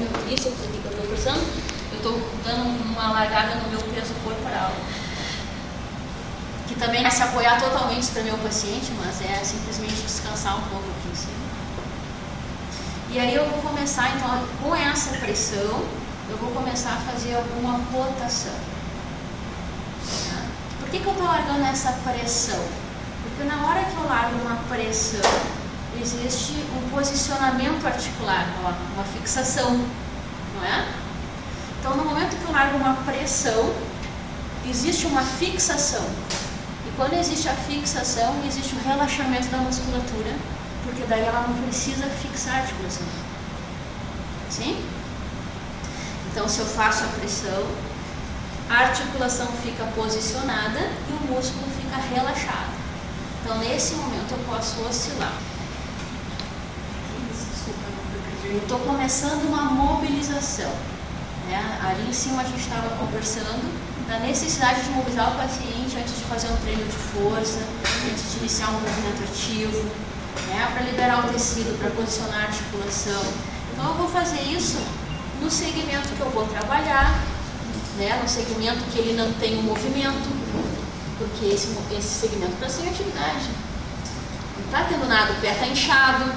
meu bíceps aqui que eu estou forçando, eu estou dando uma largada no meu peso corporal. Que também é se apoiar totalmente para o meu paciente, mas é simplesmente descansar um pouco aqui em cima. E aí eu vou começar, então, com essa pressão, eu vou começar a fazer alguma rotação. Tá? Por que eu estou largando essa pressão? Porque na hora que eu largo uma pressão, existe um posicionamento articular, uma fixação, não é? Então, no momento que eu largo uma pressão, existe uma fixação. E quando existe a fixação, existe o relaxamento da musculatura, porque daí ela não precisa fixar a articulação. Sim? Então, se eu faço a pressão, a articulação fica posicionada e o músculo fica relaxado. Então, nesse momento, eu posso oscilar. Eu estou começando uma mobilização. Né? Ali em cima a gente estava conversando da necessidade de mobilizar o paciente antes de fazer um treino de força, antes de iniciar um movimento ativo, né? Para liberar o tecido, para posicionar a articulação. Então eu vou fazer isso no segmento que eu vou trabalhar, né? No segmento que ele não tem um movimento, porque esse segmento está sem atividade. Não está tendo nada, o pé está inchado,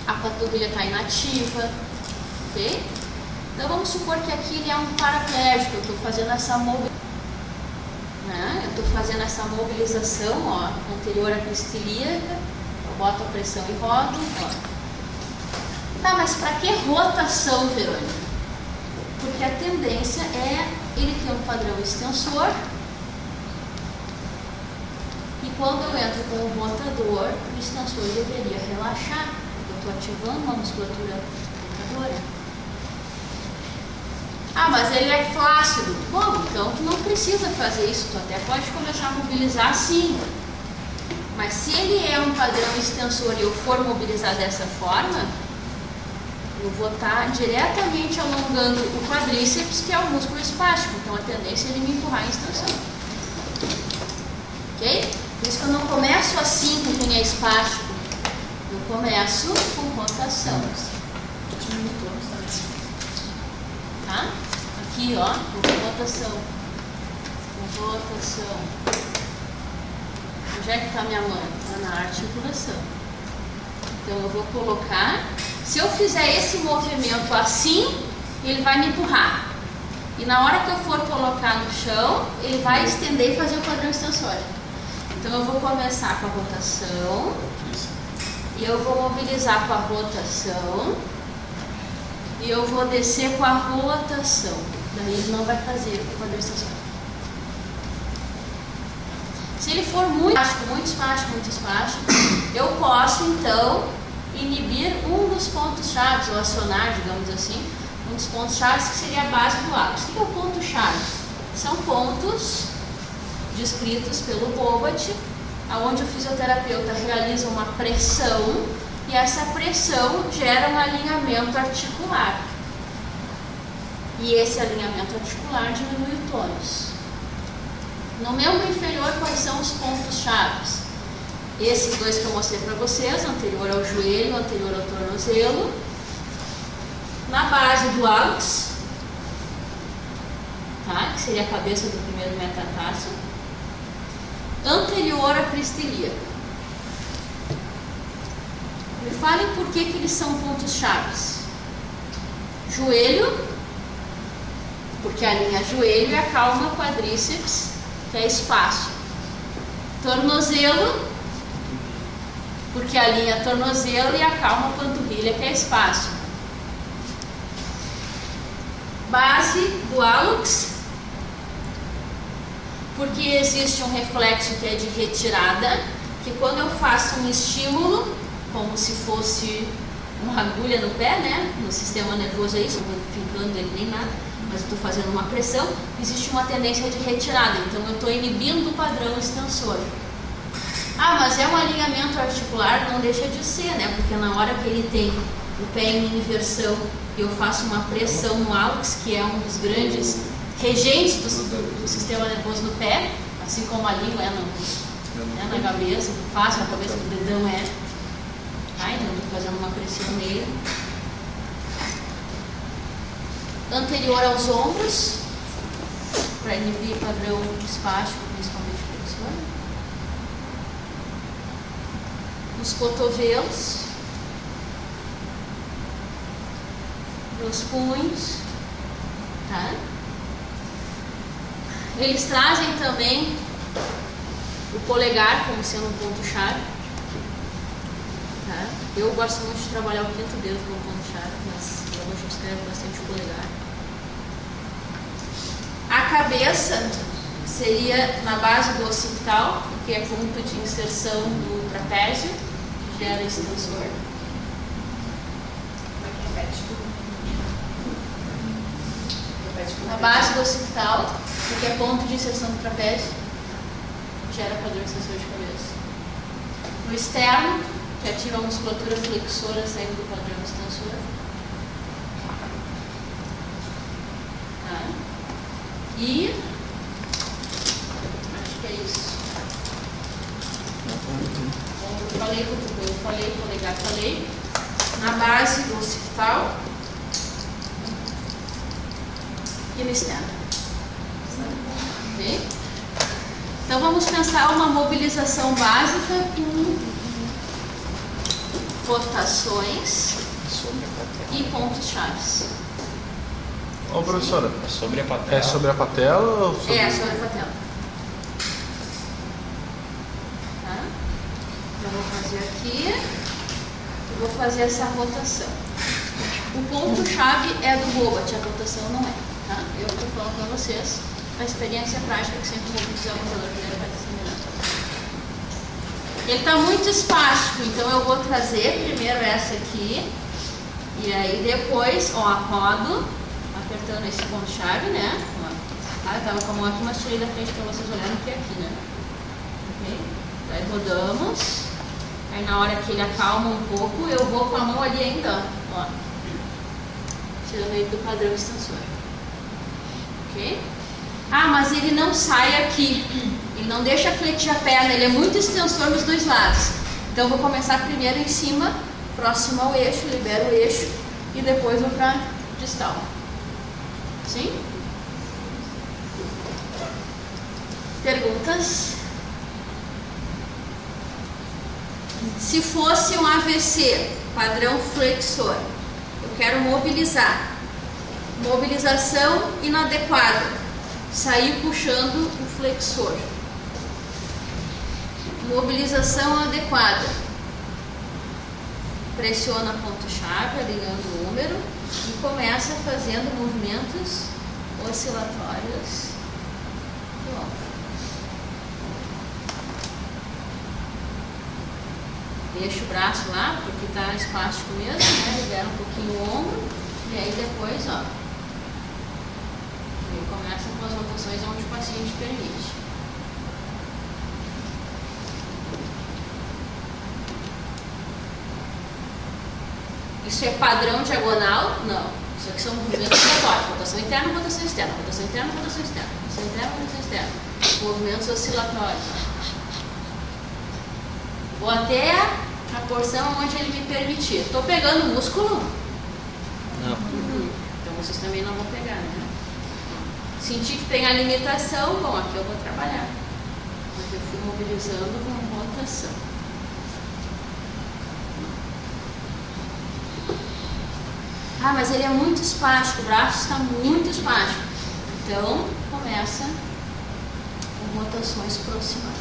a panturrilha está inativa, ok? Então vamos supor que aqui ele é um paraplégico, eu estou fazendo essa mobilização, né? Eu estou fazendo essa mobilização, ó, anterior à crista ilíaca, eu boto a pressão e rodo, ó. Tá, mas para que rotação, Verônica? Porque a tendência é ele ter um padrão extensor, e quando eu entro com o rotador, o extensor deveria relaxar, porque eu estou ativando uma musculatura rotadora. Ah, mas ele é flácido. Bom, então tu não precisa fazer isso, tu até pode começar a mobilizar sim. Mas se ele é um padrão extensor e eu for mobilizar dessa forma, eu vou estar diretamente alongando o quadríceps, que é o músculo espástico. Então a tendência é ele me empurrar em extensão. Ok? Por isso que eu não começo assim com quem é espástico. Eu começo com rotação. Tá? Aqui, ó, com rotação. Com rotação. Onde é que está minha mão? Está na articulação. Então eu vou colocar. Se eu fizer esse movimento assim, ele vai me empurrar. E na hora que eu for colocar no chão, ele vai estender e fazer o padrão extensório. Então eu vou começar com a rotação. E eu vou mobilizar com a rotação. E eu vou descer com a rotação. Daí ele não vai fazer o padrão extensório. Se ele for muito espástico, eu posso então inibir um dos pontos-chave, ou acionar, digamos assim, um dos pontos-chave que seria a base do ápice. O que é o ponto-chave? São pontos descritos pelo Bobat, onde o fisioterapeuta realiza uma pressão e essa pressão gera um alinhamento articular. E esse alinhamento articular diminui o tônus. No membro inferior, quais são os pontos-chave? Esses dois que eu mostrei para vocês, anterior ao joelho, anterior ao tornozelo. Na base do hálux, tá? Que seria a cabeça do primeiro metatarso. Anterior à crista ilíaca. Me falem por que eles são pontos-chave. Joelho, porque alinha joelho e acalma quadríceps, que é espaço. Tornozelo, porque alinha tornozelo e acalma panturrilha, que é espaço. Base do hálux, porque existe um reflexo que é de retirada, que quando eu faço um estímulo, como se fosse uma agulha no pé, né? No sistema nervoso é isso, não estou fincando ele nem nada, mas estou fazendo uma pressão, existe uma tendência de retirada, então eu estou inibindo o padrão extensor. Ah, mas é um alinhamento articular, não deixa de ser, né? Porque na hora que ele tem o pé em inversão e eu faço uma pressão no hálux, que é um dos grandes regentes do sistema nervoso no pé, assim como a língua é na cabeça, faço na cabeça do dedão é. Tá? Então eu estou fazendo uma pressão nele. anterior aos ombros, para inibir padrão espástico, principalmente flexor. Nos cotovelos, nos punhos, tá? Eles trazem também o polegar como sendo um ponto-chave, tá? Eu gosto muito de trabalhar o quinto dedo como ponto-chave, mas eu hoje escrevo bastante o polegar. A cabeça seria na base do occipital, que é ponto de inserção do trapézio, que gera extensor. Na base do occipital, que é ponto de inserção do trapézio, gera padrão extensor de cabeça. No externo, que ativa a musculatura flexora saindo do padrão extensor. Tá? E acho que é isso. Eu falei, polegar, falei. Na base do occipital e no externo. Okay? Então vamos pensar uma mobilização básica com rotações e pontos chaves. Ô professora, É sobre a patela. é sobre a patela ou sobre... É, sobre a patela. Tá? Eu vou fazer aqui e vou fazer essa rotação. O ponto-chave é do Bobat, a rotação não é. Tá? Eu estou falando para vocês a experiência prática que sempre vou utilizar o computador primeiro para disseminar. Ele está muito espástico, então eu vou trazer primeiro essa aqui e aí depois, ó, rodo, apertando esse ponto-chave, né? Ó. Ah, eu estava com a mão aqui, mas tirei da frente para vocês olharem que é aqui, né? Ok? Aí rodamos, aí na hora que ele acalma um pouco, eu vou com a mão ali ainda, ó, tirando ele do padrão extensor. Ok? Ah, mas ele não sai aqui, ele não deixa fletir a perna, ele é muito extensor nos dois lados. Então eu vou começar primeiro em cima, próximo ao eixo, libero o eixo e depois vou para distal. Sim? Perguntas? Se fosse um AVC, padrão flexor, eu quero mobilizar. Mobilização inadequada. Sair puxando o flexor. Mobilização adequada. Pressiona ponto-chave, alinhando o número e começa fazendo movimentos oscilatórios do ombro. Deixa o braço lá, porque está espástico mesmo, né? Libera um pouquinho o ombro e aí depois, ó. Ele começa com as rotações onde o paciente permite. Isso é padrão diagonal? Não. Isso aqui são movimentos oscilatórios. Rotação interna, rotação externa. Rotação interna, rotação externa. Rotação interna, rotação externa. Movimentos oscilatórios. Vou até a porção onde ele me permitir. Estou pegando o músculo? Não. Então vocês também não vão pegar, né? Sentir que tem a limitação, bom, aqui eu vou trabalhar. Mas eu fui mobilizando com rotação. Ah, mas ele é muito espástico, o braço está muito espástico. Então, começa com rotações proximais.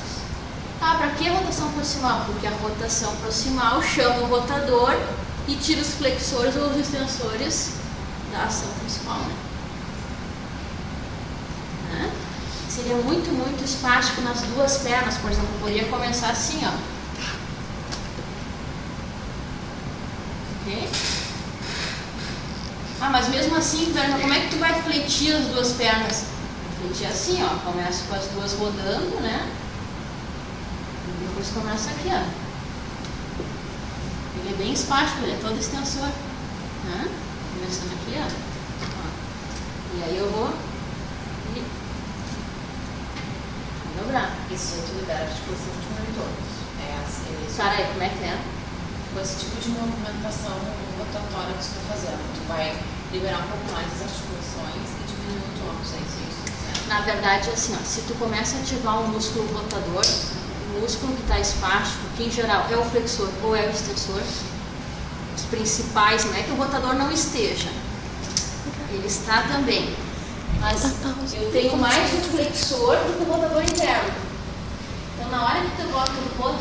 Ah, para que rotação proximal? Porque a rotação proximal chama o rotador e tira os flexores ou os extensores da ação principal, né? Seria muito, muito espástico nas duas pernas, por exemplo, eu poderia começar assim, ó. Ok? Ah, mas mesmo assim, como é que tu vai fletir as duas pernas? Fletir assim, ó, começa com as duas rodando, né? E depois começa aqui, ó. Ele é bem espástico, ele é todo extensor, né? Começando aqui, ó. E aí eu vou dobrar. Isso aí tu libera a articulação de monitores. Sara, como é que é? Com esse tipo de movimentação rotatória que você está fazendo, tu vai liberar um pouco mais as articulações e diminuir o tônus, é isso, né? Na verdade, assim, ó, se tu começa a ativar o músculo rotador, o músculo que está espástico, que em geral é o flexor ou é o extensor, os principais, não é que o rotador não esteja, ele está também, mas eu tenho mais o flexor do que o rotador interno. Então, na hora que tu bota o rotador